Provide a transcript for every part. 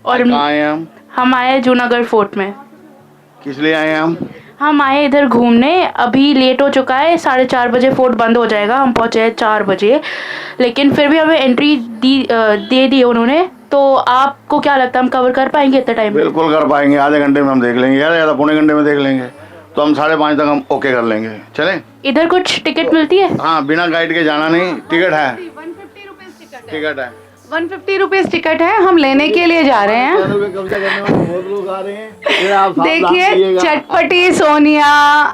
और कहाँ आए हैं हम आए हैं जूनागढ़ फोर्ट में। किस लिए आए हैं हम आए इधर घूमने, अभी लेट हो चुका है, 4:30 बजे फोर्ट बंद हो जाएगा, हम पहुँचे हैं 4 बजे, लेकिन फिर भी हमें एंट्री दे दी उन्होंने। तो आपको क्या लगता है हम कवर कर पाएंगे इतने टाइम में? बिल्कुल कर पाएंगे, आधे घंटे में हम देख लेंगे, ज़्यादा ज़्यादा पौने घंटे में देख लेंगे, तो हम 5:30 तक हम ओके कर लेंगे। चलें? इधर कुछ टिकट मिलती है? हाँ, बिना गाइड के जाना नहीं, टिकट है। 150 रुपीज़ टिकट है। टिकट है 150 रुपीज़ टिकट है, हम लेने के लिए जा रहे हैं। कब्जा करने वाले बहुत लोग आ रहे हैं। देखिए चटपटी सोनिया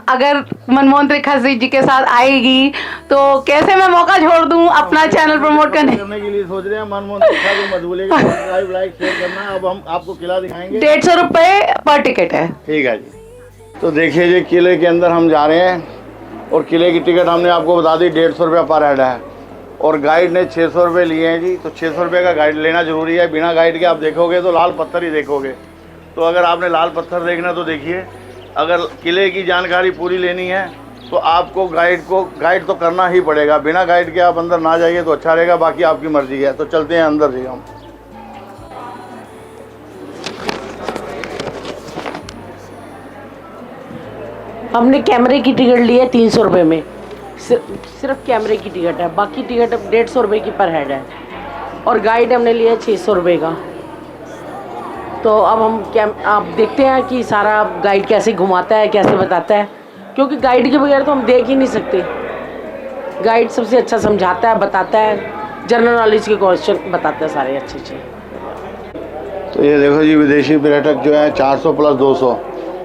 अगर मनमोहन त्रिखा जी के साथ आएगी तो कैसे मैं मौका छोड़ दूं अपना चैनल प्रमोट करने के लिए सोच रहे हैं। मनमोहन त्रिखा को मत भूलिएगा, सब्सक्राइब लाइक शेयर करना। अब हम आपको किला दिखाएंगे। 150 रुपये पर टिकट है। ठीक है जी। तो देखिए जी, किले के अंदर हम जा रहे हैं और किले की टिकट हमने आपको बता दी 150 रुपये पर हेड है, और गाइड ने 600 रुपये लिए हैं जी। तो 600 रुपये का गाइड लेना ज़रूरी है। बिना गाइड के आप देखोगे तो लाल पत्थर ही देखोगे। तो अगर आपने लाल पत्थर देखना तो देखिए, अगर किले की जानकारी पूरी लेनी है तो आपको गाइड तो करना ही पड़ेगा। बिना गाइड के आप अंदर ना जाइए तो अच्छा रहेगा, बाकी आपकी मर्जी है। तो चलते हैं अंदर जी हम। हमने कैमरे की टिकट ली है 300 रुपये में, सिर्फ कैमरे की टिकट है, बाकी टिकट 150 रुपये की पर हेड है, और गाइड हमने लिया है 600 रुपये का। तो अब हम आप देखते हैं कि सारा गाइड कैसे घुमाता है, कैसे बताता है, क्योंकि गाइड के बगैर तो हम देख ही नहीं सकते। गाइड सबसे अच्छा समझाता है, बताता है, जनरल नॉलेज के क्वेश्चन बताता है सारे अच्छे अच्छे। तो ये देखो जी, विदेशी पर्यटक जो है 400 प्लस 200,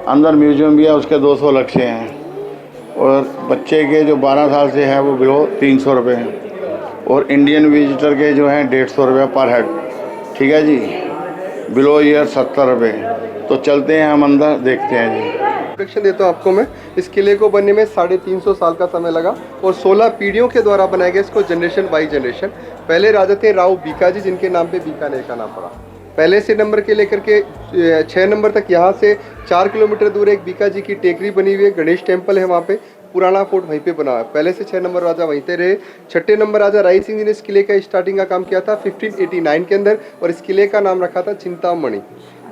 अंदर म्यूजियम भी है, उसके 200 अलग से हैं, और बच्चे के जो 12 साल से है वो बिलो 300 रुपये हैं, और इंडियन विजिटर के जो हैं 150 रुपये पर हेड। ठीक है जी, बिलो ईयर 70 रुपये। तो चलते हैं हम अंदर, देखते हैं जी। इंट्रोडक्शन देता हूँ आपको मैं। इस किले को बनने में 350 साल का समय लगा, और 16 पीढ़ियों के द्वारा बनाया गया इसको, जनरेशन बाई जनरेशन। पहले राजा थे राव बीकाजी, जिनके नाम पे बीकानेर का नाम पड़ा। पहले से नंबर के लेकर के 6 नंबर तक यहाँ से 4 किलोमीटर दूर एक बीकाजी की टेकरी बनी हुई है, गणेश टेम्पल है वहाँ पे। पुराना फोर्ट वहीं पे बना है। पहले से 6 नंबर राजा वहीं पे रहे। 6ठे नंबर राजा राय सिंह जी ने इस किले का स्टार्टिंग का काम किया था 1589 के अंदर, और इस किले का नाम रखा था चिंतामणि।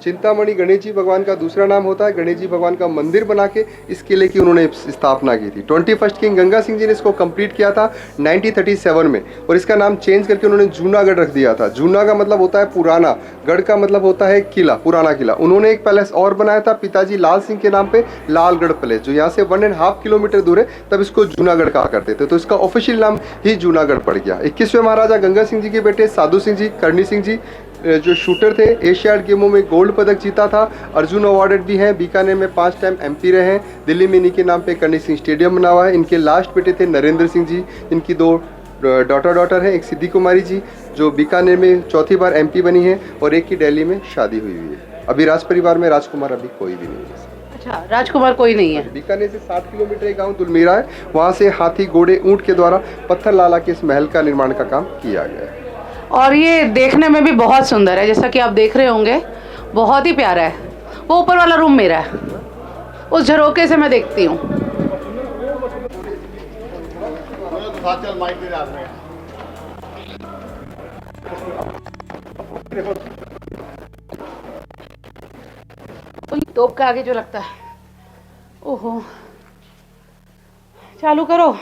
चिंतामणि गणेश जी भगवान का दूसरा नाम होता है। गणेश जी भगवान का मंदिर बना के इस किले की उन्होंने स्थापना की थी। 21st किंग गंगा सिंह जी ने इसको कंप्लीट किया था 1937 में, और इसका नाम चेंज करके उन्होंने जूनागढ़ रख दिया था। जूना का मतलब होता है पुराना, गढ़ का मतलब होता है किला, पुराना किला। उन्होंने एक पैलेस और बनाया था पिताजी लाल सिंह के नाम पे, लालगढ़ पैलेस, जो यहाँ से 1.5 किलोमीटर दूर है, तब इसको जूनागढ़ कहा करते थे। तो इसका ऑफिशियल नाम ही जूनागढ़ पड़ गया। 21वें महाराजा गंगा सिंह जी के बेटे साधु सिंह जी, करणी सिंह जी जो शूटर थे, एशियाड गेमों में गोल्ड पदक जीता था, अर्जुन अवार्डेड भी हैं। बीकानेर में 5 टाइम MP रहे हैं। दिल्ली में इन्हीं के नाम पे करणी सिंह स्टेडियम बना हुआ है। इनके लास्ट बेटे थे नरेंद्र सिंह जी, इनकी 2 डॉटर है, एक सिद्धि कुमारी जी जो बीकानेर में चौथी बार MP बनी है, और एक की दिल्ली में शादी हुई है। अभी राज परिवार में राजकुमार अभी कोई भी नहीं है। अच्छा, राजकुमार कोई नहीं है। बीकानेर से 60 किलोमीटर एक गाँव दुलमीरा है, वहाँ से हाथी घोड़े ऊँट के द्वारा पत्थर लाला के इस महल का निर्माण का काम किया गया है। और ये देखने में भी बहुत सुंदर है, जैसा कि आप देख रहे होंगे, बहुत ही प्यारा है। वो ऊपर वाला रूम मेरा है, उस झरोके से मैं देखती हूँ। तोप का आगे जो लगता है, ओहो, चालू करो।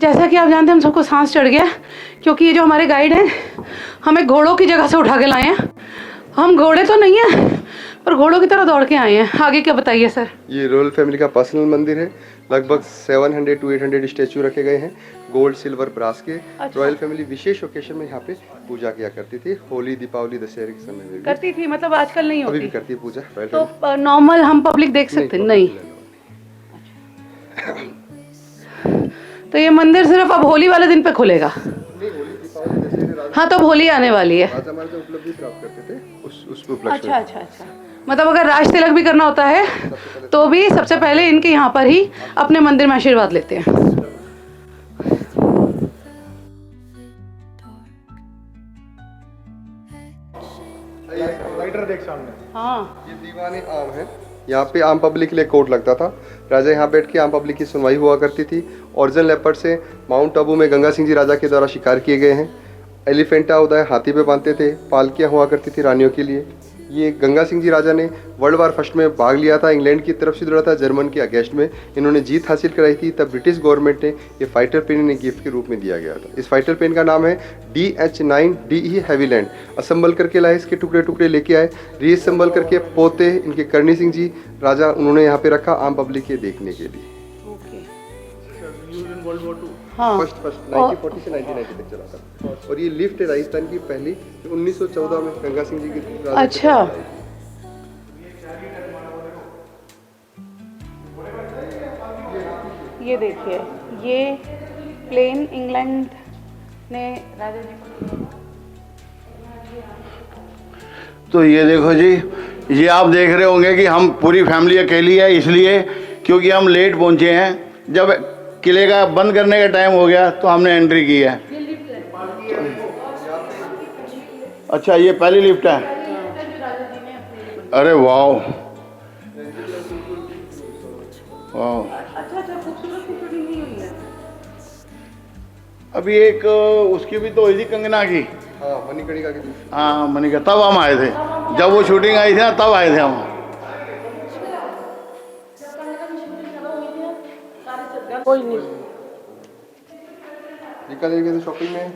जैसा कि आप जानते हैं, हम सबको सांस चढ़ गया, क्योंकि ये जो हमारे गाइड हैं हमें घोड़ों की जगह से उठा के लाए हैं। हम घोड़े तो नहीं हैं, पर घोड़ों की तरह दौड़ के आए हैं। आगे क्या बताइए सर? ये रॉयल फैमिली का पर्सनल मंदिर है। लगभग 700 to 800 स्टैचू रखे गए हैं, गोल्ड सिल्वर ब्रास के। अच्छा। रॉयल फैमिली विशेष ओकेशन में यहाँ पे पूजा किया करती थी, होली दीपावली दशहरे के समय में भी करती थी, मतलब आजकल नहीं अभी होती? भी करती है पूजा रॉयल तो नॉर्मल हम पब्लिक देख सकते नहीं? तो ये मंदिर सिर्फ अब होली वाले दिन पे खुलेगा? हाँ, तो अब होली आने वाली है। राजा महाराजा उपलब्धि प्राप्त करते थे उस उपलक्ष्य अच्छा अच्छा अच्छा, मतलब अगर राज तिलक भी करना होता है तो भी सबसे पहले इनके यहाँ पर ही अपने मंदिर में आशीर्वाद लेते हैं। देख सामने। हाँ, ये दीवाने आम है। यहाँ पे आम पब्लिक के लिए कोर्ट लगता था। राजा यहाँ बैठ के आम पब्लिक की सुनवाई हुआ करती थी। ओरिजिनल लेपर्ड से माउंट आबू में गंगा सिंह जी राजा के द्वारा शिकार किए गए हैं। एलिफेंटा उदय हाथी पे बांधते थे, पालकियाँ हुआ करती थी रानियों के लिए। ये गंगा सिंह जी राजा ने वर्ल्ड वार फर्स्ट में भाग लिया था, इंग्लैंड की तरफ से दौड़ा था, जर्मन के अगेंस्ट में इन्होंने जीत हासिल कराई थी। तब ब्रिटिश गवर्नमेंट ने ये फाइटर पेन इन्हें गिफ्ट के रूप में दिया गया था। इस फाइटर पेन का नाम है DH9DE हैवीलैंड। असेंबल करके लाए, इसके टुकड़े टुकड़े लेके आए, रीअसेंबल करके पोते इनके करणी सिंह जी राजा उन्होंने यहाँ पे रखा आम पब्लिक के देखने के लिए। हाँ फर्स्ट 1940 से 1990 तक चला था। और ये लिफ्ट है राजस्थान की पहली, जो 1914 में गंगा सिंह जी की राजा अच्छा। ये देखिए, ये प्लेन इंग्लैंड ने राजा जी को। तो ये देखो जी, ये आप देख रहे होंगे कि हम पूरी फैमिली अकेली है, इसलिए क्योंकि हम लेट पहुंचे हैं। जब किले का बंद करने का टाइम हो गया तो हमने एंट्री की है। अच्छा, ये पहली लिफ्ट है। अरे वाह वाह। अभी एक उसकी भी तो हुई थी, कंगना की। हाँ, मणिकर्णिका की दूसरी। हाँ, मणिका, तब हम आए थे, जब वो शूटिंग आई थी ना, तब आए थे हम। कोई नहीं। बीकानेर के शॉपिंग में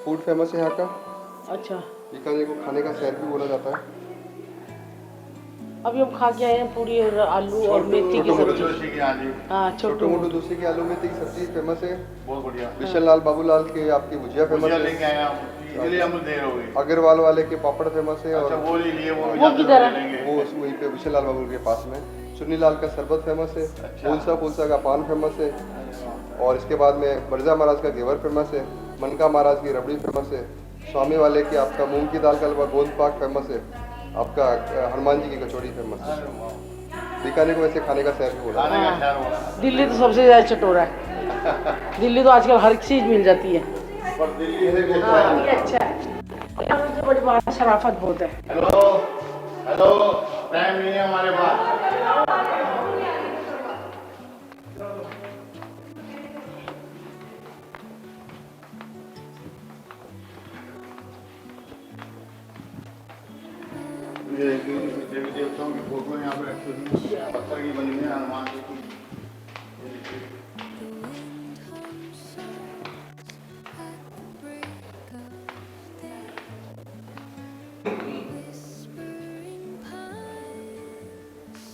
फूड फेमस है यहाँ का। अच्छा, बीकानेर को खाने का शहर भी बोला जाता है। अभी हम खा के आए हैं पूरी और आलू और मेथी की सब्जी। हाँ, छोटो छोटू मोटो दूसरे की आलू मेथी की सब्जी फेमस है। बहुत बढ़िया। विशाल लाल बाबूलाल के आपकी भुजिया फेमस है। लेके आए हम, इसलिए हमें देर हो गई। अग्रवाल वाले के पापड़ फेमस है। अच्छा, और वो ले लिए, वो किधर है? वो वहीं पे विशाल लाल बाबू के पास में। सुन्नी लाल का शरबत फेमस है। फूलसा फूलसा का पान फेमस है। और इसके बाद में बरजा महाराज का घेवर फेमस है। मनका महाराज की रबड़ी फेमस है। स्वामी वाले की आपका मूंग की दाल का हलवा गोंद पाक फेमस है। आपका हनुमान जी की कचौड़ी फेमस है। बीकानेर को वैसे खाने का शहर भी बोला जाता है। हाँ, दिल्ली तो सबसे ज़्यादा चटोरा है। दिल्ली तो आजकल हर चीज़ मिल जाती है। पर दिल्ली से हाँ, ये अच्छा है। यहाँ सबसे बड़ी बात शराफत बहुत है। हेलो हेलो, टाइम नहीं है हमारे पास। ये देवी देवताओं की फोटो यहाँ पे रखी हुई है, पत्थर की बनी है, हनुमान जी की।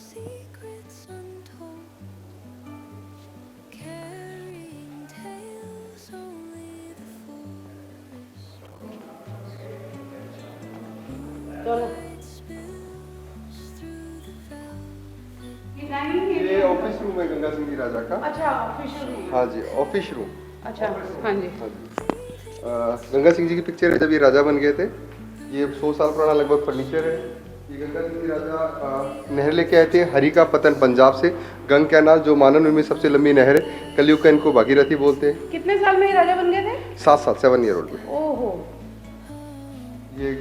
Secrets untold, carrying tales only the forest चलो, spills through the velvet. ये ऑफिस रूम है गंगा सिंह जी राजा का। अच्छा, ऑफिशियल रूम। हाँ जी, ऑफिस रूम। अच्छा, हाँ जी। गंगा सिंह जी की पिक्चर है जब ये राजा बन गए थे। ये 100 साल पुराना लगभग फर्नीचर है। ये गंगा सिंह जी राजा नहर लेके आए थे हरी का पतन पंजाब से। गंग कैनाल जो मानव में सबसे लंबी नहर है, कलयुग का इनको भागीरथी बोलते हैं। कितने साल में ये राजा बन गए थे? 7 साल 7 ईयर ओल्ड में। ओहो। ये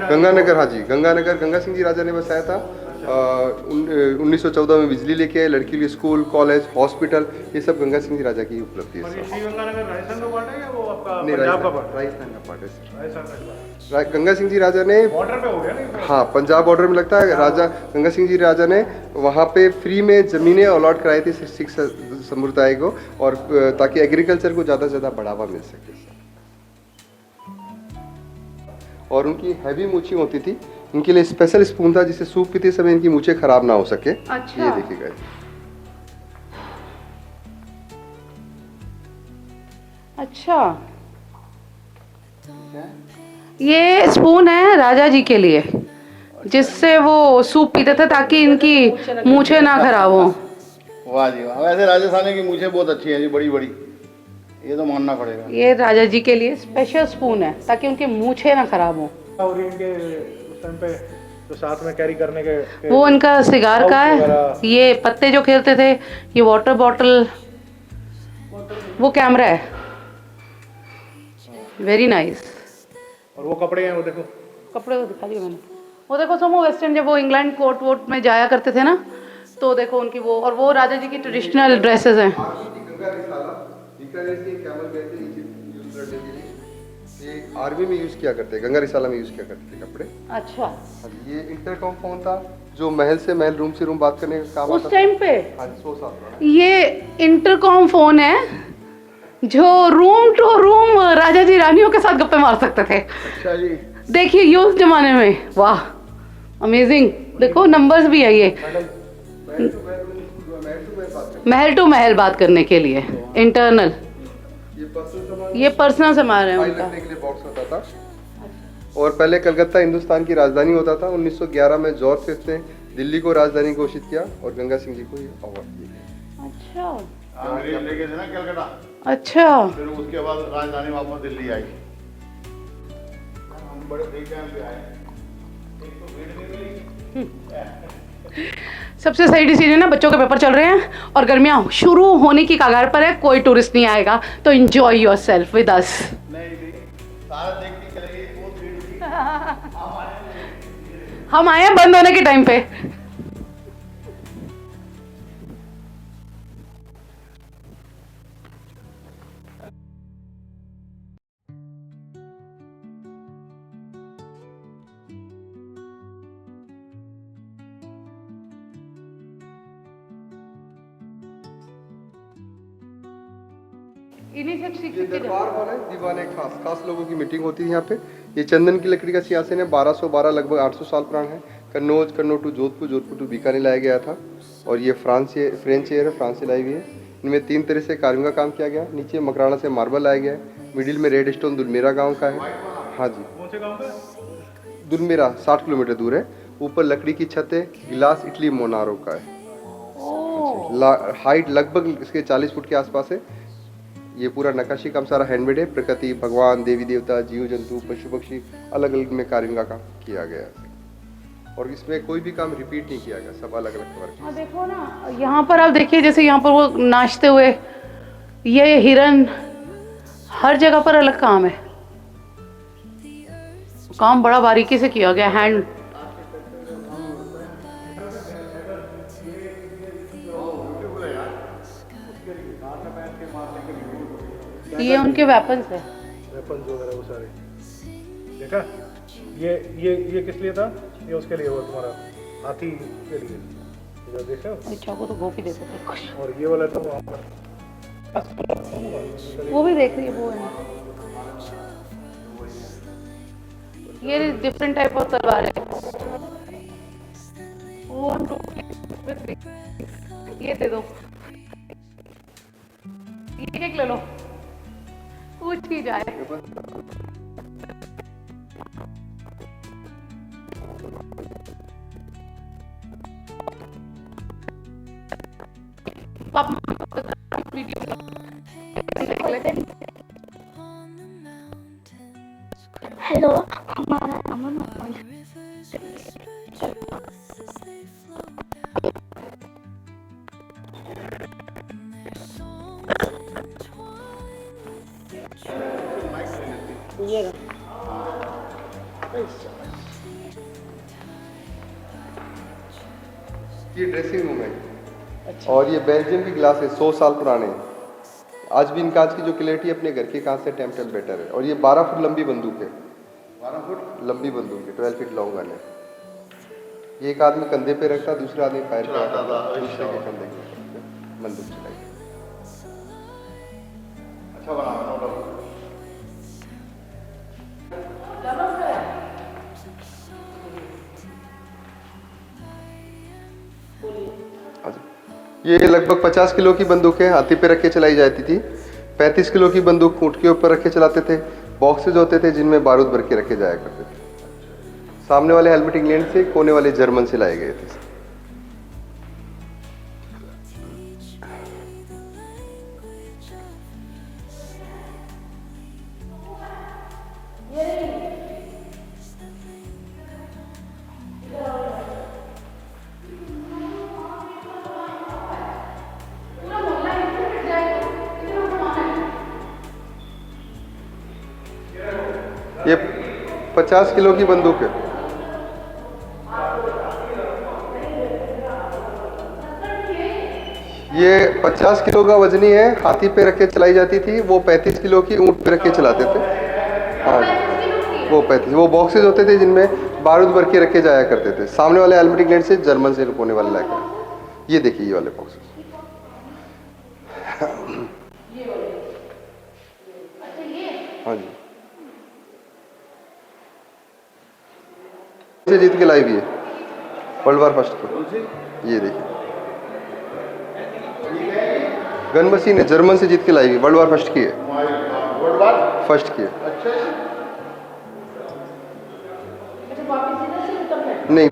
गंगानगर, हाँ जी, गंगानगर गंगा सिंह जी राजा ने बसाया था। 1914 में बिजली लेके आए, लड़की के लिए स्कूल, कॉलेज, हॉस्पिटल, ये सब गंगा सिंह जी राजा की उपलब्धि है। श्री गंगानगर राजस्थान का पार्ट है या वो आपका नहीं, पंजाब का पार्ट? राजस्थान का पार्ट है सर। राजस्थान का पार्ट गंगा सिंह जी राजा ने बॉर्डर पे हो गया ना? हाँ, पंजाब बॉर्डर में लगता है। राजा गंगा सिंह जी राजा ने वहाँ पे फ्री में ज़मीनें अलॉट कराई थी सिख समुदाय को, और ताकि एग्रीकल्चर को ज़्यादा से ज़्यादा बढ़ावा मिल सके। और उनकी हैवी मूछें होती थी, उनके लिए स्पेशल स्पून था जिससे सूप पीते समय इनकी मूछें खराब ना हो सके। अच्छा। ये देखिएगा। अच्छा, ये स्पून है राजा जी के लिए, जिससे वो सूप पीते थे ताकि इनकी मूछें ना खराब हो। वाह जी वाह। वैसे राजस्थानी की मूछें बहुत अच्छी हैं जी, बड़ी बड़ी, ये तो मानना पड़ेगा। ये राजा जी के लिए स्पेशल स्पून है ताकि उनकी मूछें ना खराब हो। और इनके उस टाइम पे जो साथ में कैरी करने के वो उनका सिगार का है। ये पत्ते जो खेलते थे, ये वाटर बॉटल, वो कैमरा है। Very nice. और वो कपड़े हैं, वो देखो। कपड़े को दिखा दिया मैंने। वो देखो समो वेस्टर्न, जब वो इंग्लैंड कोर्ट वोट में जाया करते थे ना, तो देखो उनकी वो, और वो राजा जी की ट्रेडिशनल ड्रेसेस हैं। ये आर्मी में यूज़ किया करते हैं, गंगा रिसाला में यूज़ किया करते थे कपड़े। अच्छा, हाँ जी, ये इंटरकॉम फोन था जो महल से महल, रूम से रूम बात करने का काम उस आता था। टाइम पे हाँ जी, 100 साल पुराना। ये इंटरकॉम फोन है जो रूम टू रूम राजा जी रानियों के साथ गप्पे मार सकते थे। अच्छा जी। देखिए ये उस जमाने में, वाह अमेजिंग। देखो नंबर्स भी है ये, महल टू महल बात करने के लिए इंटरनल। ये पर्सनल सामान है फाइल उनका। रखने के लिए बॉक्स होता था। और पहले कलकत्ता हिंदुस्तान की राजधानी होता था। 1911 में जॉर्ज फिफ्थ ने दिल्ली को राजधानी घोषित किया और गंगा सिंह जी को ये अवार्ड दिया। अच्छा अंग्रेज लेके थे ना कलकत्ता, अच्छा, फिर उसके बाद राजधानी वापस दिल्ली आई। हम बड़े देख टाइम पे आए, एक तो भीड़ नहीं मिली। सबसे सही डिसीजन है, बच्चों के पेपर चल रहे हैं और गर्मियाँ शुरू होने की कगार पर है, कोई टूरिस्ट नहीं आएगा, तो एंजॉय योरसेल्फ विद अस। नहीं नहीं, सारा देखने चले गए, बहुत भीड़ थी। हम आए हैं बंद होने के टाइम पे। इन्हीं से सीख ये सीख के दरबार हॉल है, दीवाने खास खास लोगों की मीटिंग होती है यहाँ पे। ये चंदन की लकड़ी का सिंहासन है, 1212 लगभग 800 साल पुराना है। कन्नौज, कन्नौज टू जोधपुर, जोधपुर टू बीकानेर लाया गया था। और ये फ्रेंच चेयर है, फ्रांस से लाई हुई है। इनमें 3 तरह से कार्विंग का काम किया गया। नीचे मकराना से मार्बल लाया गया है। मिडिल में रेड स्टोन दुलमेरा गाँव का है। हाँ जी, कौन से गांव पे? दुलमेरा 60 किलोमीटर दूर है। ऊपर लकड़ी की छत है, गिलास इटली मोनारो का है। हाइट लगभग इसके 40 फुट के आसपास है। ये पूरा नक्काशी काम सारा हैंडमेड है। प्रकृति, भगवान, देवी देवता, जीव जंतु, पशु पक्षी अलग अलग में कार्विंग का काम किया गया है। और इसमें कोई भी काम रिपीट नहीं किया गया, सब अलग अलग वर्क। हाँ देखो ना, यहाँ पर आप देखिए, जैसे यहाँ पर वो नाचते हुए, ये हिरन, हर जगह पर अलग काम है। काम बड़ा बारीकी से किया गया, हैंड। ये उनके वेपन्स है। वेपन्स वगैरह वो सारे देखा। ये किस लिए था? ये उसके लिए, वो तुम्हारा हाथी के लिए। इधर देखा। अच्छा, को तो गोपी देखो थे। और ये वाला तो वहाँ पर वो भी देख रही है, वो है। ये डिफरेंट टाइप ऑफ तलवार है। ये दे दो, ये एक ले लो, पूछ ही जाए। हेलो, हमारा अमन ये ड्रेसिंग रूम है। और ये बेल्जियम की ग्लास है, 100 साल पुराने हैं। आज भी इन कांच की जो क्लैरिटी अपने घर के कांच से 10 टाइम बेटर है। और ये 12 फुट लंबी बंदूक है, 12 फुट लंबी बंदूक है, 12 फीट लॉन्ग गन है। ये एक आदमी कंधे पे रखता, दूसरा आदमी फायर करता था, दूसरे के कंधे के ऊपर बंदूक चलाई। अच्छा बना बना। ये लगभग 50 किलो की बंदूक है, हाथी पे रख के चलाई जाती थी। 35 किलो की बंदूक ऊँट के ऊपर रख के चलाते थे। बॉक्सेज होते थे जिनमें बारूद भर के रखे जाया करते थे। सामने वाले हेलमेट इंग्लैंड से, कोने वाले जर्मन से लाए गए थे। ये 50 किलो की बंदूक है। ये 50 किलो का वजनी है, हाथी पे रख के चलाई जाती थी। वो 35 किलो की ऊँट पे रख के चलाते थे। हाँ वो 35, वो बॉक्सेज होते थे जिनमें बारूद भर के रखे जाया करते थे। सामने वाले एल्मेटिक ग्रेड से जर्मन से होने वाले लैके। ये देखिए ये वाले बॉक्सेज। हाँ जी से जीत के लाई भी है वर्ल्ड वार फर्स्ट को। ये देखिए गन मशीन है, जर्मन से जीत के लाई हुई, वर्ल्ड वार फर्स्ट की है। वर्ल्ड वार फर्स्ट की है। अच्छा नहीं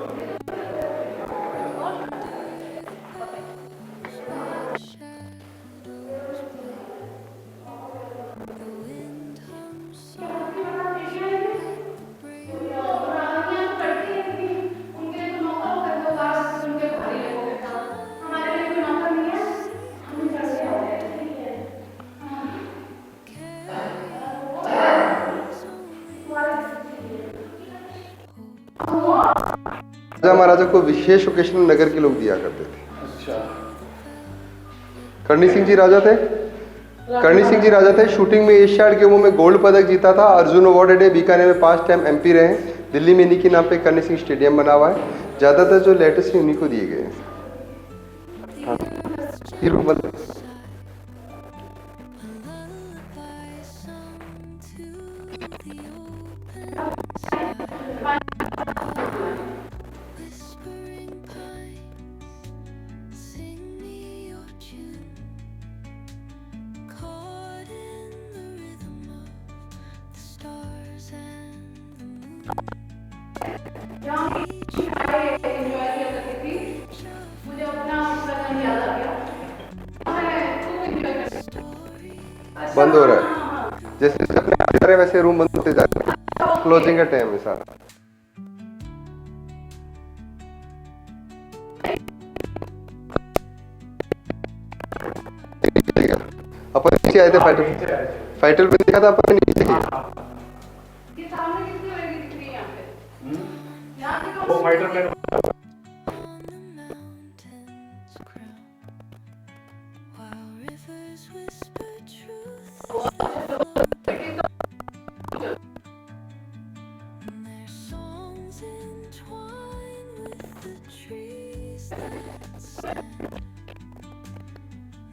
राजा महाराजा को विशेष ओकेशन में नगर के लोग दिया करते थे। अच्छा करणी सिंह जी राजा थे। करणी सिंह जी राजा थे। शूटिंग में एशियाड गेमों में गोल्ड पदक जीता था। अर्जुन अवार्डेड है। बीकानेर में 5 टाइम एमपी रहे। दिल्ली में इन्हीं के नाम पे करणी सिंह स्टेडियम बना हुआ है। ज्यादातर जो लेटेस्ट है उन्हीं को दिए गए हैं। हाँ। हीरो मतलब Whispering pines, sing me your tune. Caught in the rhythm of the stars and the moon. बंद हो रहा है। जैसे जैसे अपने आगे जा रहे हैं वैसे रूम बंद होते जा रहे हैं। क्लोजिंग का टाइम है सारा। अपन नीचे आए थे फाइटर पे देखा था अपन नीचे गए। वो fighter plane On the mountains crown, while rivers whisper truth. And their songs entwine with the trees that stand,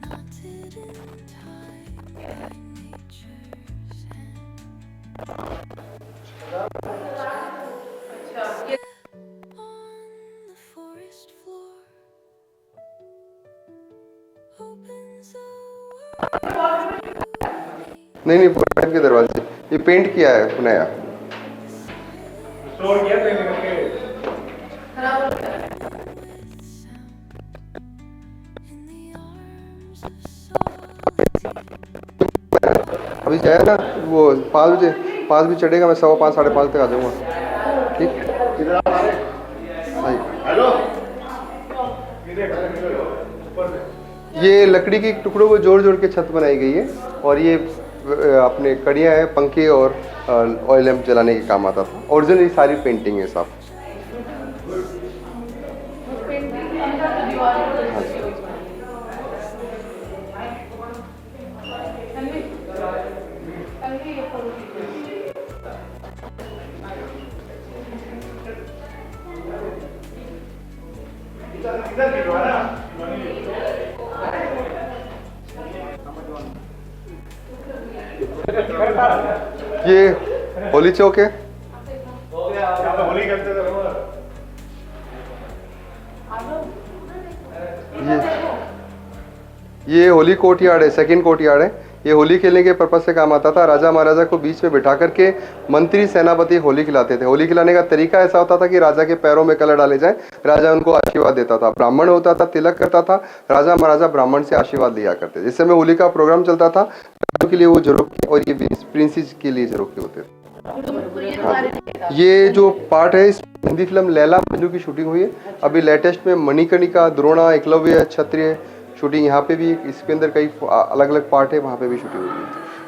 knotted in time in nature's hand. On the forest floor opens a world. नहीं fighter के दरवाजे ये paint किया है नया। Store किया training करके In the arms of solitude. अभी जाए ना वो 5 बजे 5 बजे चढ़ेगा। मैं 5:15 5:30 तक आ जाऊँगा। ठीक किधर आ रहे? भाई हेलो ये लकड़ी के टुकड़ों को जोड़ जोड़ के छत बनाई गई है। और ये अपने कड़ियाँ हैं, पंखे और ऑयल लैंप जलाने के काम आता था। ओरिजिनल सारी पेंटिंग है साहब। ये होली चौक है। यहाँ पे होली खेलते थे लोग। ये होली कोर्टयार्ड है, सेकंड कोर्टयार्ड है। ये होली खेलने के पर्पज से काम आता था। राजा महाराजा को बीच में बिठा करके मंत्री सेनापति होली खिलाते थे। होली खिलाने का तरीका ऐसा होता था कि राजा के पैरों में कलर डाले जाए, राजा उनको आशीर्वाद देता था। ब्राह्मण होता था, तिलक करता था, राजा महाराजा ब्राह्मण से आशीर्वाद लिया करते थे। जिस समय होली का प्रोग्राम चलता था के लिए वो झरोखे और ये प्रिंसेस के लिए झरोखे होते थे। हाँ। ये जो पार्ट है इस हिंदी फिल्म लैला मजनू की शूटिंग हुई है। अभी लेटेस्ट में मणिकर्णिका, द्रोणा, एकलव्य, क्षत्रिय शूटिंग यहाँ पे भी, इसके अंदर कई अलग अलग पार्ट है, वहाँ पे भी शूटिंग हुई है।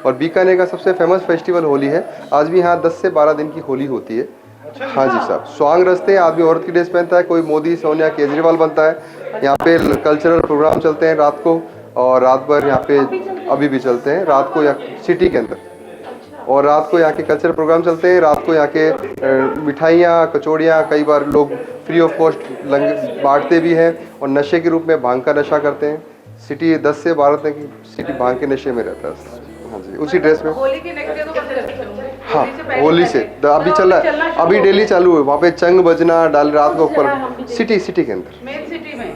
और बीकानेर का सबसे फेमस फेस्टिवल होली है। आज भी यहाँ 10 से 12 दिन की होली होती है। हाँ जी साहब, स्वांग रचते हैं, आदमी औरत की ड्रेस पहनता है, कोई मोदी, सोनिया, केजरीवाल बनता है। यहाँ पे कल्चरल प्रोग्राम चलते हैं रात को और रात भर यहाँ पे अभी भी चलते हैं रात को या सिटी के अंदर। और रात को यहाँ के कल्चर प्रोग्राम चलते हैं। रात को यहाँ के मिठाइयाँ, कचौड़ियाँ कई बार लोग फ्री ऑफ कॉस्ट बांटते भी हैं और नशे के रूप में भांग का नशा करते हैं। सिटी 10 से 12 तक की सिटी भांग के नशे में रहता है। हाँ जी, उसी ड्रेस में। होली के नेक्स्ट डे तो बंद रखते होंगे। हाँ, होली से अभी चल रहा है, अभी डेली चालू है। वहाँ पे चंग बजना डाल रात को ऊपर सिटी के अंदर,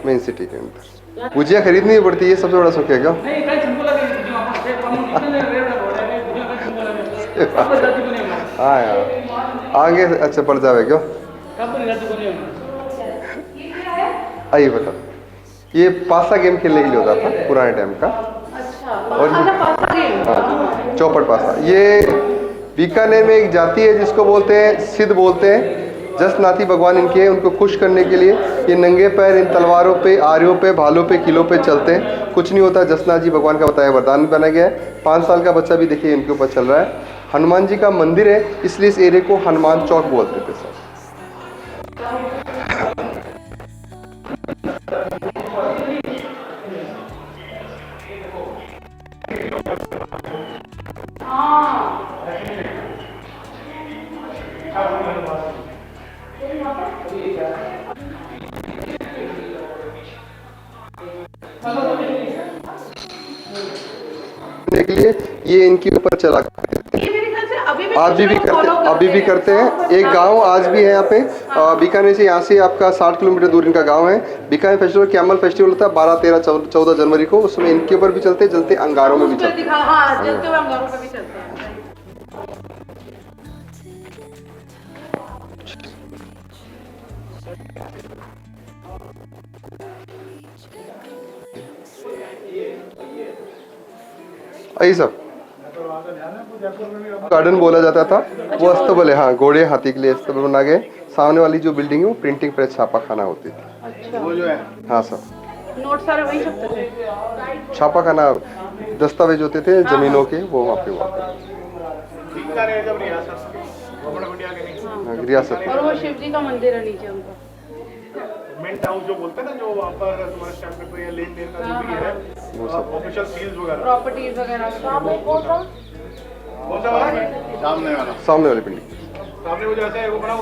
मेन सिटी के अंदर गुजिया खरीदनी पड़ती है। सबसे बड़ा सुख है क्या? हाँ यार, आगे अच्छा पड़ जावे क्यों? आइए बता, ये पासा गेम खेलने के लिए होता था पुराने टाइम का। और हाँ, चौपट पासा। ये बीकानेर में एक जाति है जिसको बोलते हैं सिद्ध बोलते हैं। जसनाथी भगवान इनके हैं, उनको खुश करने के लिए ये नंगे पैर इन तलवारों पे, आर्यों पे, भालों पे, किलों पे चलते हैं। कुछ नहीं होता। जसनाथ जी भगवान का बताया वरदान बना गया है। 5 साल का बच्चा भी देखिए इनके ऊपर चल रहा है। हनुमान जी का मंदिर है, इसलिए इस एरिया को हनुमान चौक बोलते थे सर। के लिए ये इनके ऊपर चला करते थे। अभी भी करते हैं। एक गांव आज भी है यहाँ पे बीकानेर से, यहाँ से आपका 60 किलोमीटर दूर इनका गांव है। बीकानेर फेस्टिवल, कैमल फेस्टिवल होता है 12, 13, 14 जनवरी को। उसमें इनके ऊपर भी चलते हैं, जलते अंगारों में भी चलते हैं। यही सब गार्डन बोला जाता था। वो अस्तबल है, हाँ, घोड़े हाथी के लिए अस्तबल बना गए। सामने वाली जो बिल्डिंग है वो प्रिंटिंग प्रेस छापा खाना होती थी। वो जो है, हाँ सर, नोट सारे वही छपते थे। छापा खाना दस्तावेज होते थे जमीनों के, वो वहाँ पे हुआ। रियासत। और वो शिव जी का मंदिर है नीचे उनका। मिंट हाउस जो बोलते हैं ना, जो वहाँ पर तुम्हारे स्टैम्प पेपर या लेन देन का जो भी है, वो सब ऑफिशियल सील्स वगैरह, प्रॉपर्टीज वगैरह। कौन सा वाला? सामने वाली बिल्डिंग। सामने वो जैसे वो बना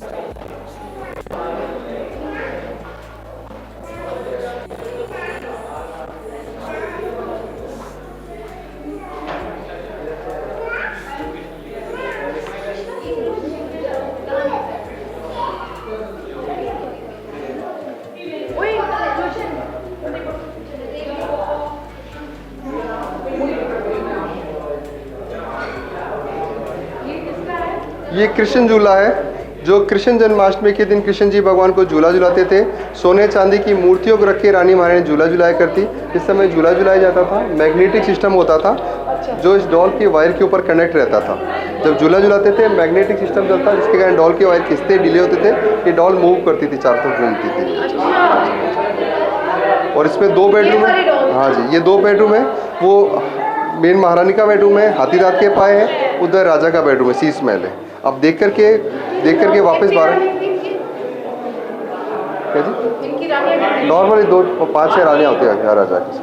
ये कृष्ण झूला है, जो कृष्ण जन्माष्टमी के दिन कृष्ण जी भगवान को झूला झुलाते थे। सोने चांदी की मूर्तियों को रख के रानी महारानी झूला झुलाया करती। इस समय झूला झुलाया जाता था। मैग्नेटिक सिस्टम होता था जो इस डॉल की वायर के ऊपर कनेक्ट रहता था। जब झूला झुलाते थे मैग्नेटिक सिस्टम चलता, जिसके कारण डॉल के वायर खिंचते डिले होते थे। ये डॉल मूव करती थी, चारों तरफ घूमती थी। और इसमें 2 बेडरूम है। हाँ जी, ये 2 बेडरूम है। वो मेन महारानी का बेडरूम है, हाथी दांत के पाए हैं। उधर राजा का बेडरूम है, शीश महल है। अब देख करके वापस 12 क्या जी, नॉर्मली 2-5-6 रानियाँ होती है हर राजा की।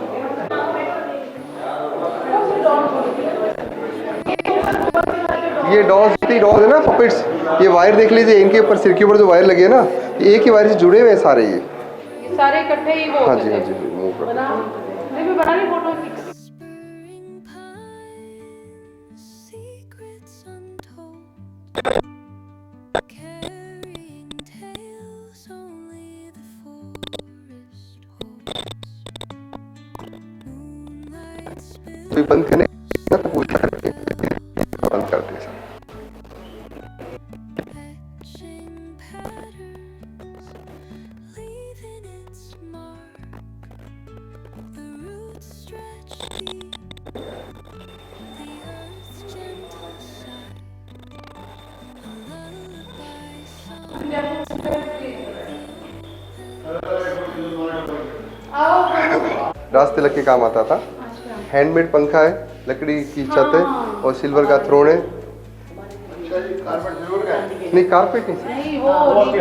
ये डॉल्स है ना, पपेट्स। ये वायर देख लीजिए, इनके ऊपर सिर के ऊपर जो वायर लगे हैं ना, ये एक ही वायर से जुड़े हुए हैं सारे। ये सारे इकट्ठे ही वो। हाँ जी, हाँ जी, मूव करते हैं। बना ली photo. Secrets untold, carrying tales only the forest holds. Moonlight spills तो बंद करने तो पूछा करते हैं, बंद करते हैं। etching patterns, leaving its mark. The roots stretch deep, the earth's gentle sigh, a lullaby song. Raj Tilak के काम आता था। हैंडमेड पंखा है, लकड़ी की छत है और सिल्वर का थ्रोन है। नहीं, कारपेट नहीं। नहीं, वो नीचे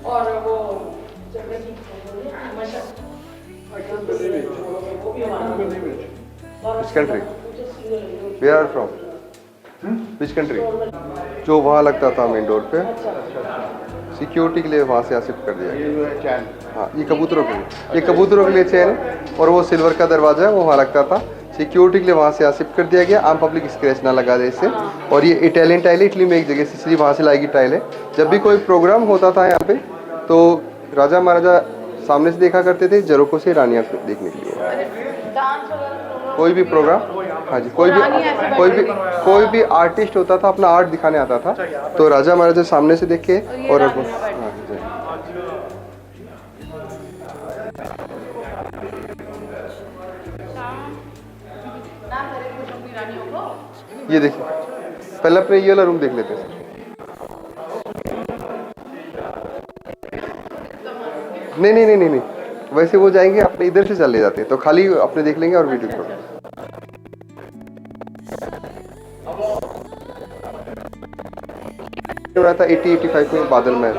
और वो Which country? Where are you from? Which country? जो वहाँ लगता था मेन डोर पे, सिक्योरिटी के लिए वहाँ से यहाँ शिफ्ट कर दिया ये जो है चैन, हाँ, ये कबूतरों के लिए, ये कबूतरों के लिए चैन है। और वो सिल्वर का दरवाजा है, वो वहाँ लगता था, सिक्योरिटी के लिए वहाँ से यहाँ शिफ्ट कर दिया गया, आम पब्लिक स्क्रैच ना लगा दे इससे। और ये इटालियन टाइल है, इटली में एक जगह से इसलिए वहाँ से लाई गई टाइल है। जब भी कोई प्रोग्राम होता था यहाँ पे तो राजा महाराजा सामने से देखा करते थे, झरोकों से रानियाँ देखने के लिए। कोई भी प्रोग्राम, हाँ जी, कोई भी आर्टिस्ट होता था, अपना आर्ट दिखाने आता था, तो राजा महाराजा सामने से देख के और हाँ जी। ये देखिए, पहले अपने ये वाला रूम देख लेते हैं। नहीं, वैसे वो जाएंगे, अपने इधर से चले जाते हैं, तो खाली अपने देख लेंगे और वीडियो को। बना था 80-85 में बादल महल।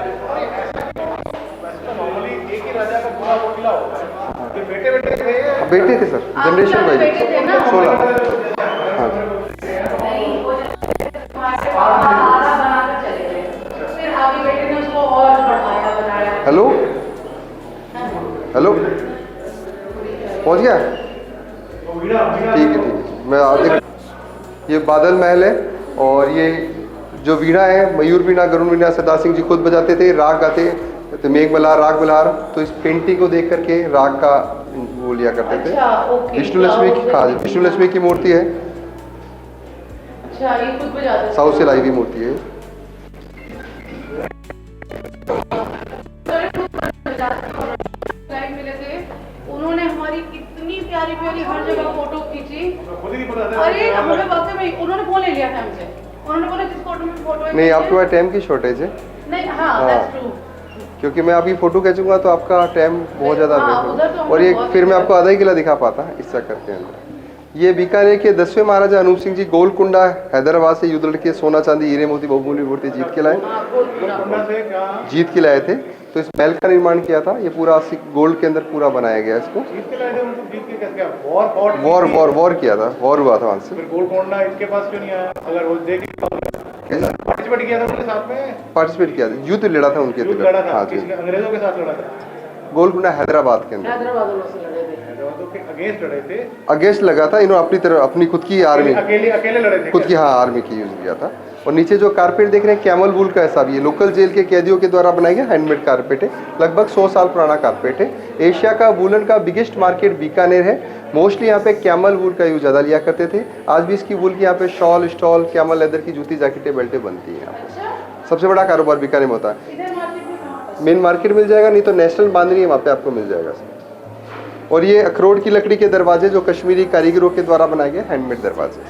बेटे थे सर, जनरेशन वाइज 16। हाँ जी। हेलो हेलो, पहुंच गया? ठीक है, मैं आगे। ये बादल महल है और ये जो वीणा है, मयूर वीणा, गरुण वीणा सरदार सिंह जी खुद बजाते थे, राग गाते तो मेघ मल्हार, राग मल्हार। तो इस पेंटिंग को देख करके राग का वो लिया करते थे। विष्णु लक्ष्मी की, हाँ, विष्णु लक्ष्मी की मूर्ति है। अच्छा, ये खुद बजाते थे। साउथ से लाई हुई मूर्ति है। मिले थे, उन्होंने हमारी कितनी प्यारी प्यारी हर जगह फोटो खींची। अरे हमें वाकई में उन्होंने फोन ले लिया था हमसे, उन्होंने बोला जिस फोटो में फोटो है। नहीं, आपके पास टाइम की शॉर्टेज है। नहीं, हाँ, दैट्स ट्रू। क्योंकि मैं अभी फोटो खींचूंगा तो आपका टाइम बहुत ज़्यादा वेस्ट होगा, और ये फिर मैं आपको आधा ही किला दिखा पाता इस चक्कर के अंदर। ये बीकानेर के 10वें महाराजा अनूप सिंह जी गोलकुंडा हैदराबाद से युद्ध लड़के सोना चांदी हीरे मोती बहुमूल्य मूर्ति जीत के लाए थे। तो इस महल का निर्माण किया था। ये पूरा गोल्ड के अंदर पूरा बनाया गया इसको। वॉर किया था, वॉर हुआ था वहाँ से। गोलकोंडा इसके पास क्यों नहीं आया? अगर वो पार्टिसिपेट किया था उनके साथ में, पार्टिसिपेट किया था, युद्ध लड़ा था उनके अंदर। हाँ जी, अंग्रेजों के साथ लड़ा था। गोलकुंडा हैदराबाद के अंदर अगेंस्ट लड़े थे। अगेंस्ट लगा था, इन्होंने अपनी तरफ अपनी खुद की आर्मी, अकेले लड़े थे, खुद की, हाँ, आर्मी की यूज किया था। और नीचे जो कारपेट देख रहे हैं कैमल वूल का है साहब, ये लोकल जेल के कैदियों के द्वारा बनाया गया हैंडमेड कारपेट है। लगभग 100 साल पुराना कारपेट है। एशिया का वूलन का बिगेस्ट मार्केट बीकानेर है। मोस्टली यहाँ पे कैमल वूल का यूज ज़्यादा लिया करते थे। आज भी इसकी वूल की यहाँ पे शॉल, स्टॉल, कैमल लेदर की जूती, जैकेटें, बेल्टें बनती हैं यहाँ पे। सबसे बड़ा कारोबार बीकानेर में होता है। मेन मार्केट मिल जाएगा, नहीं तो नेशनल बांधनी है, वहाँ पे आपको मिल जाएगा। और ये अखरोट की लकड़ी के दरवाजे जो कश्मीरी कारीगरों के द्वारा बनाए गए हैंडमेड दरवाजे।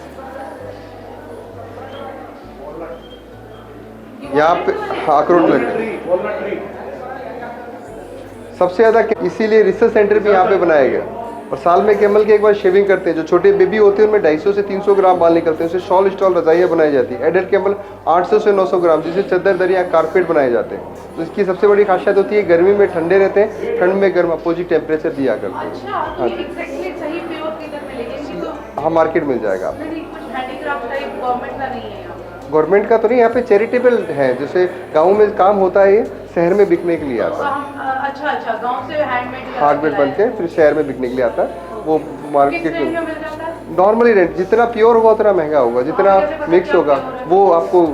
यहाँ पे अखरोट लकड़ी सबसे ज़्यादा, इसीलिए रिसर्च सेंटर भी यहाँ पे बनाया गया। और साल में कैमल के एक बार शेविंग करते हैं। जो छोटे बेबी होते हैं उनमें 250 से 300 ग्राम बाल निकलते हैं। उससे शॉल, स्टॉल, रजाइयाँ बनाई जाती है। एडल्ट कैमल 800 से 900 ग्राम, जिससे चद्दर, दरिया, कारपेट बनाए जाते हैं। तो इसकी सबसे बड़ी खासियत होती है गर्मी में ठंडे रहते हैं, ठंड में गर्म अपोजिट टेम्परेचर दिया करते हैं। हाँ, मार्केट मिल जाएगा। गवर्नमेंट का तो नहीं, यहाँ पे चैरिटेबल है। जैसे गाँव में काम होता है, ये शहर में बिकने के लिए आता है। अच्छा, गांव से हैंडमेड बनते हैं, फिर शहर में बिकने के लिए आता है। वो मार्केट में नॉर्मली रेट, जितना प्योर होगा उतना महंगा होगा, जितना मिक्स होगा वो आपको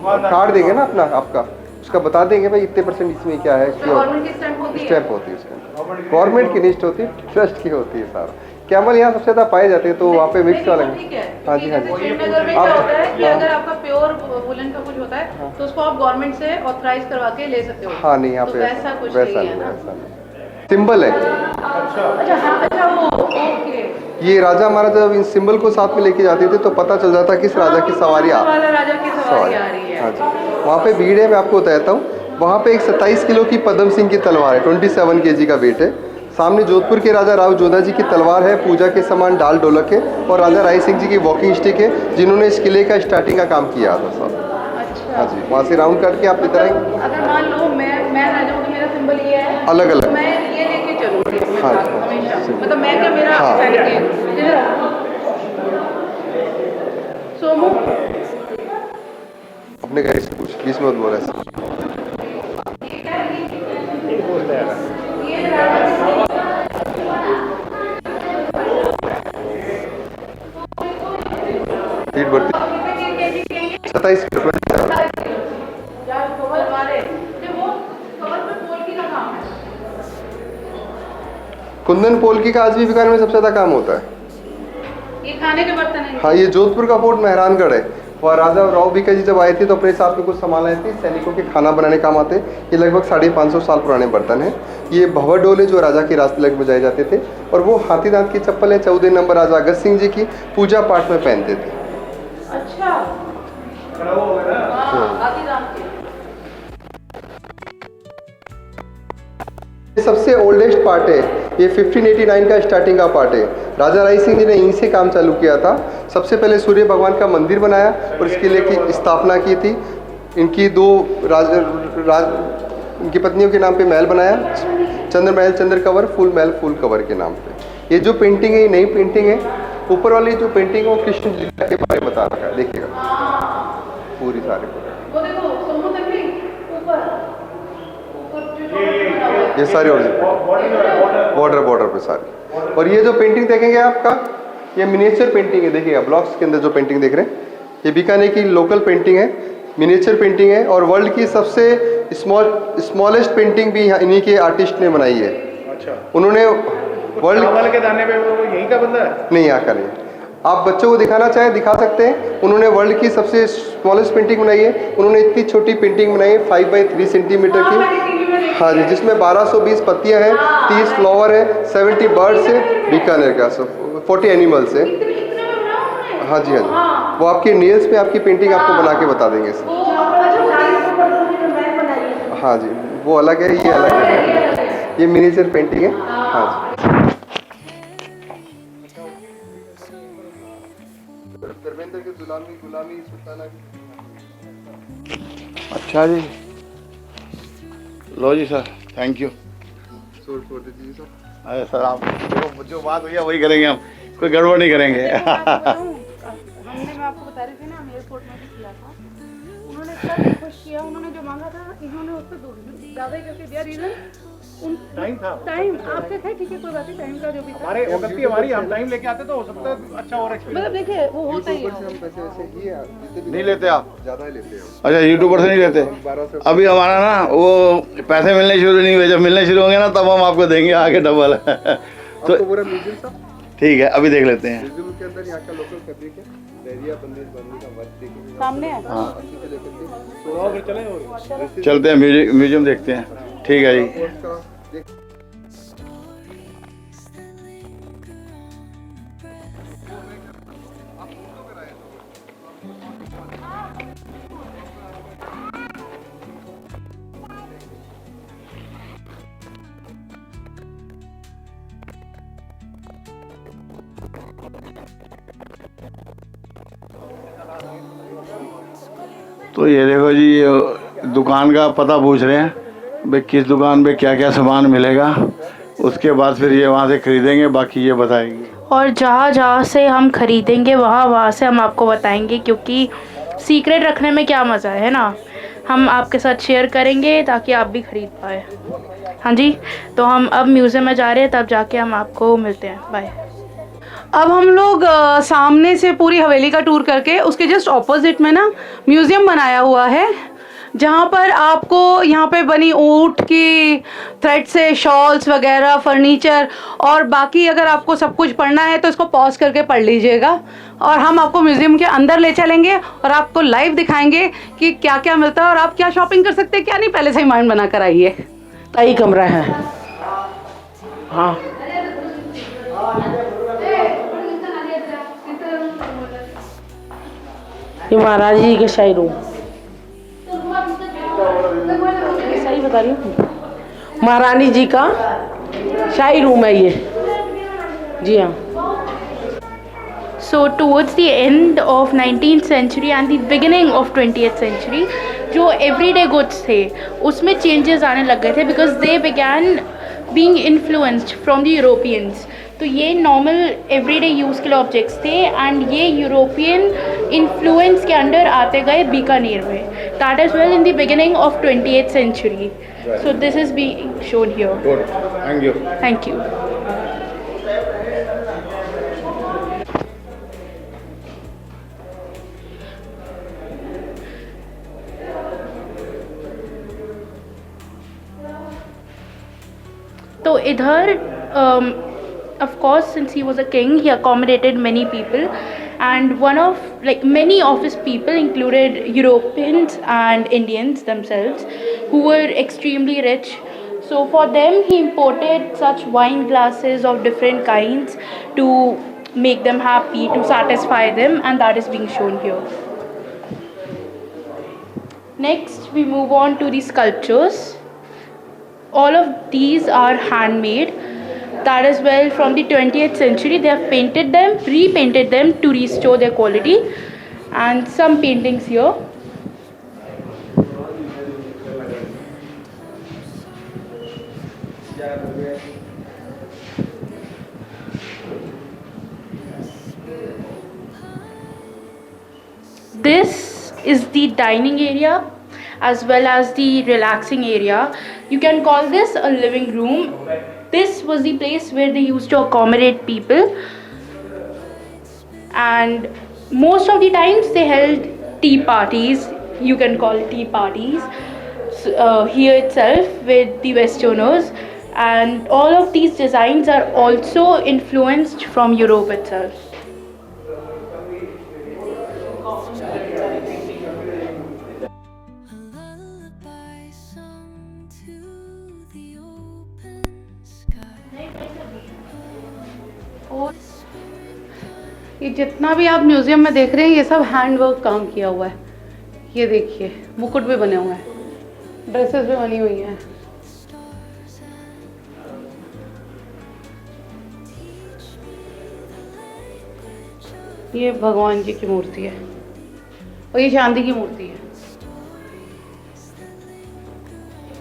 कार्ड देंगे ना अपना, आपका उसका बता देंगे भाई इतने % इसमें क्या है। स्टैम्प होती है उसके, गवर्नमेंट की लिस्ट होती है, ट्रस्ट की होती है सारा। कैमल यहाँ सबसे ज़्यादा पाए जाते हैं, तो वहाँ पे मिक्स वाला। हाँ जी, हाँ जी। अगर आपका प्योर वुलन का कुछ होता है तो उसको आप गवर्नमेंट से ऑथराइज करवा के ले सकते हो। हाँ, नहीं, यहाँ पे वैसा कुछ नहीं है ना। सिंबल है। ये राजा महाराजा जब इन सिंबल को साथ में लेके जाते थे तो पता चल जाता किस राजा की सवारी आ रही है। हाँ जी, वहाँ पे भीड़ है, मैं आपको बताता हूँ। वहाँ पे एक 27 किलो की पद्म सिंह की तलवार है, 27 kg का वेट है। सामने जोधपुर के राजा राव जोधा जी की तलवार है, पूजा के समान डाल ढोलक है। और राजा राय सिंह जी की वॉकिंग स्टिक है, जिन्होंने इस किले का स्टार्टिंग का काम किया था सब। हाँ जी, वहाँ से राउंड करके आप इधर आएंगे। अगर मान लो मैं राजा हूँ तो मेरा सिंबल ये है, अलग अलग, मैं ये लेके चलूँगी हाँ, हमेशा। मतलब मैं क्या, मेरा अपने गाइड से पूछ, बीच में मत बोला ऐसे। हीट बढ़ती 27 कुंदन पोल्की का आज भी बीकानेर में सबसे ज़्यादा काम होता है। ये खाने के बर्तन हैं। हाँ, ये जोधपुर का फोर्ट मेहरानगढ़ है। वहाँ राजा राव बीका जी जब आए थे तो अपने हिसाब से कुछ सामान लाए थे, सैनिकों के खाना बनाने काम आते। ये लगभग 550 साल पुराने बर्तन हैं। ये भंवर डोले जो राजा के राजतिलक बजाए जाते थे, और वो हाथी दांत की चप्पल है 14 नंबर राजा अगस्त सिंह जी की पूजा पाठ में पहनते थे। अच्छा ये सबसे ओल्डेस्ट पार्ट है। ये 1589 का स्टार्टिंग का पार्ट है। राजा राय सिंह जी ने यहीं से काम चालू किया था। सबसे पहले सूर्य भगवान का मंदिर बनाया और इस किले की स्थापना की थी। इनकी दो इनकी पत्नियों के नाम पे महल बनाया, चंद्र महल चंद्र कंवर, फूल महल फूल कंवर के नाम पे। ये जो पेंटिंग है ये नई पेंटिंग है। ऊपर वाली जो पेंटिंग है वो कृष्ण जी के बारे में बता रखा है, देखिएगा पूरी सारी। वो देखो समुद्र के ऊपर ये सारी बॉर्डर पे सारी। और ये जो पेंटिंग देखेंगे आपका, ये मिनिएचर पेंटिंग है। देखिएगा ब्लॉक्स के अंदर जो पेंटिंग देख रहे हैं, ये बीकानेर की लोकल पेंटिंग है, मिनिएचर पेंटिंग है। और वर्ल्ड की सबसे स्मॉलेस्ट पेंटिंग भी इन्हीं के आर्टिस्ट ने बनाई है। अच्छा, उन्होंने वर्ल्ड चावल के दाने पे वो यहीं का बंदा है? नहीं, यहाँ का नहीं। आप बच्चों को दिखाना चाहें दिखा सकते हैं। उन्होंने वर्ल्ड की सबसे स्मॉलेस्ट पेंटिंग बनाई है। उन्होंने इतनी छोटी पेंटिंग बनाई है 5 बाई 3 सेंटीमीटर की। हाँ जी, जिसमें 1220 पत्तियां हैं, 30 फ्लावर है, 70 बर्ड्स है बीकानेर का, 40 एनिमल्स है। हाँ जी, हाँ जी, वो आपके नेल्स पे आपकी पेंटिंग आपको बना के बता देंगे सर। हाँ जी, वो अलग है, ये अलग है। ये मिनिएचर पेंटिंग है। हाँ जी, धर्मेंद्र की गुलामी सुल्ताना की। अच्छा जी, लो जी सर, थैंक यू। छोड़ दीजिए सर। अरे सर, आप जो बात हुई है वही करेंगे हम, कोई गड़बड़ नहीं करेंगे। हमने, मैं आपको बता रही थी ना, हम एयरपोर्ट में भी किया था। उन्होंने इतना रिक्वेस्ट किया, उन्होंने जो मांगा था इन्होंने उससे ज़्यादा ही करके दिया। रीजन टाइम था, टाइम आपके है, ठीक है, कोई बात नहीं, टाइम का जो भी था। हमारे गलती हमारी, हम टाइम लेके आते तो हो सकता है अच्छा और एक्सपीरियंस। मतलब देखिए वो होता ही है। हम पैसे वैसे ही नहीं लेते आप? ज़्यादा ही लेते हैं। अच्छा, यूट्यूबर से नहीं लेते? 1200 अभी हमारा ना वो पैसे मिलने शुरू नहीं हुए, जब मिलने शुरू होंगे ना तब हम आपको देंगे आगे डबल। तो पूरा म्यूजियम साहब, ठीक है, अभी देख लेते हैं। म्यूजियम के अंदर यहाँ का लोकल फैब्रिक है, बैरिया बंदेज बनने का वर्क देखिए सामने है। हाँ, चले चलते हैं म्यूजियम देखते हैं। ठीक है जी। तो ये देखो जी, ये दुकान का पता पूछ रहे हैं भाई किस दुकान पे क्या क्या सामान मिलेगा, उसके बाद फिर ये वहाँ से खरीदेंगे, बाकी ये बताएंगे। और जहाँ जहाँ से हम खरीदेंगे वहाँ से हम आपको बताएंगे, क्योंकि सीक्रेट रखने में क्या मज़ा है ना। हम आपके साथ शेयर करेंगे ताकि आप भी खरीद पाए। हाँ जी, तो हम अब म्यूज़ियम में जा रहे हैं, तब जाके हम आपको मिलते हैं। बाय। अब हम लोग सामने से पूरी हवेली का टूर करके उसके जस्ट ऑपोजिट में ना म्यूज़ियम बनाया हुआ है, जहाँ पर आपको यहाँ पे बनी ऊँट की थ्रेड से शॉल्स वगैरह, फर्नीचर और बाकी अगर आपको सब कुछ पढ़ना है तो इसको पॉज करके पढ़ लीजिएगा। और हम आपको म्यूज़ियम के अंदर ले चलेंगे और आपको लाइव दिखाएंगे कि क्या क्या मिलता है और आप क्या शॉपिंग कर सकते हैं, क्या नहीं, पहले से ही माइंड बना कर आइए। ताई कमरा है। हाँ, ये महाराज जी के शाही रूम, सही बता रही हूँ, महारानी जी का शाही रूम है ये। जी हाँ। So towards the end of 19th century and the beginning of 20th century, जो everyday goods थे उसमें changes आने लग गए थे, because they began being influenced from the Europeans। तो ये नॉर्मल एवरीडे यूज़ के लिए ऑब्जेक्ट्स थे एंड ये यूरोपियन इन्फ्लुएंस के अंडर आते गए बीकानेर में. That is well in the beginning of 20th century. So this is being shown here. Good, thank you. Thank you. तो इधर of course since he was a king he accommodated many people and one of like many of his people included Europeans and Indians themselves who were extremely rich. So for them he imported such wine glasses of different kinds to make them happy, to satisfy them, and that is being shown here. Next we move on to the sculptures. All of these are handmade. That is well from the 20th century. They have painted them, repainted them to restore their quality. And some paintings here. This is the dining area as well as the relaxing area. You can call this a living room. This was the place where they used to accommodate people, and most of the times they held tea parties. You can call it tea parties here itself with the Westerners, and all of these designs are also influenced from Europe itself. A lullaby sung to the open sky. ये जितना भी आप museum में देख रहे हैं ये सब हैंडवर्क काम किया हुआ है. ये देखिए मुकुट भी बने हुए हैं, ड्रेसेस भी बनी हुई हैं. ये भगवान जी की मूर्ति है और ये चांदी की मूर्ति है.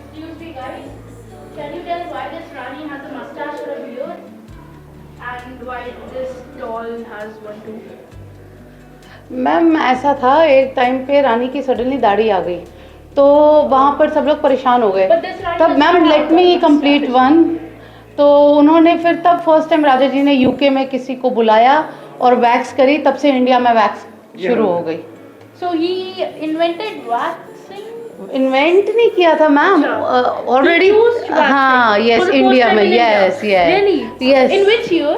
Excuse me guys, can you tell why this Rani has a mustache or a beard? And why this doll has one too? Ma'am ऐसा था एक टाइम पे रानी की सडनली दाढ़ी आ गई तो वहाँ पर सब लोग परेशान हो गए. But this Rani तब was ma'am not let allowed me to complete one. तो उन्होंने फिर तब फर्स्ट टाइम राजा जी ने यूके में किसी को बुलाया और वैक्स करी, तब से इंडिया में वैक्स शुरू हो गई. So he invented waxing. Invent नहीं किया था ma'am, already. He used waxing हाँ for yes the India first में. time in yes India. Yes Really? Yes. In which year?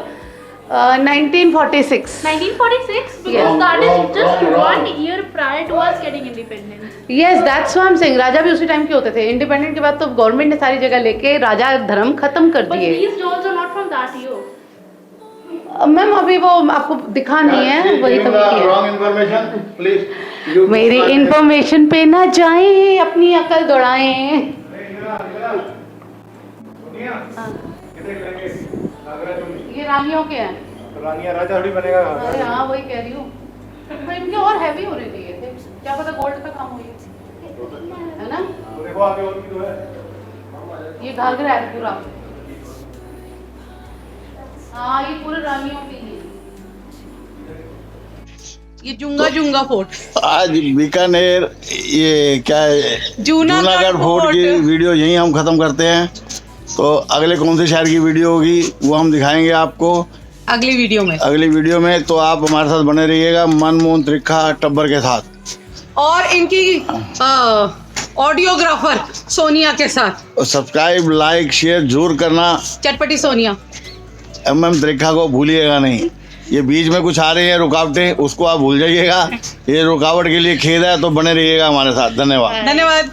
1946. 1946? Because Yeah. that is just Wrong. 1 year prior to us getting independence. Yes that's why I am saying. राजा भी उसी time के होते थे. Independent के बाद तो गवर्नमेंट ने सारी जगह लेके राजा धर्म खत्म कर But दिए. these dolls are not from that year. Ma'am अभी वो आपको दिखा नहीं है, वही तो है. Wrong information please. मेरी इंफॉर्मेशन पे ना जाएं, अपनी अकल दौड़ाएं. ये रानियों के हैं. रानिया राजा थोड़ी बनेगा. अरे हाँ वही कह रही हूँ. पर इनके और हैवी होने चाहिए थे, क्या पता गोल्ड का काम हुई है ना. तो देखो आगे और भी तो है. ये घाघरा है पूरा. हाँ ये पूरे रानियों के ही है. ये जुंगा जुंगा फोर्ट. आज बीकानेर ये क्या है जूनागढ़ फोर्ट की वीडियो यहीं हम ख़त्म करते हैं. तो अगले कौन से शहर की वीडियो होगी वो हम दिखाएंगे आपको अगली वीडियो में. अगली वीडियो में. तो आप हमारे साथ बने रहिएगा मनमोहन त्रिखा टब्बर के साथ और इनकी ऑडियोग्राफर सोनिया के साथ. और सब्सक्राइब लाइक शेयर जरूर करना. चटपटी सोनिया. MM त्रिखा को भूलिएगा नहीं. ये बीच में कुछ आ रही है रुकावटें, उसको आप भूल जाइएगा. ये रुकावट के लिए खेद है. तो बने रहिएगा हमारे साथ. धन्यवाद. धन्यवाद.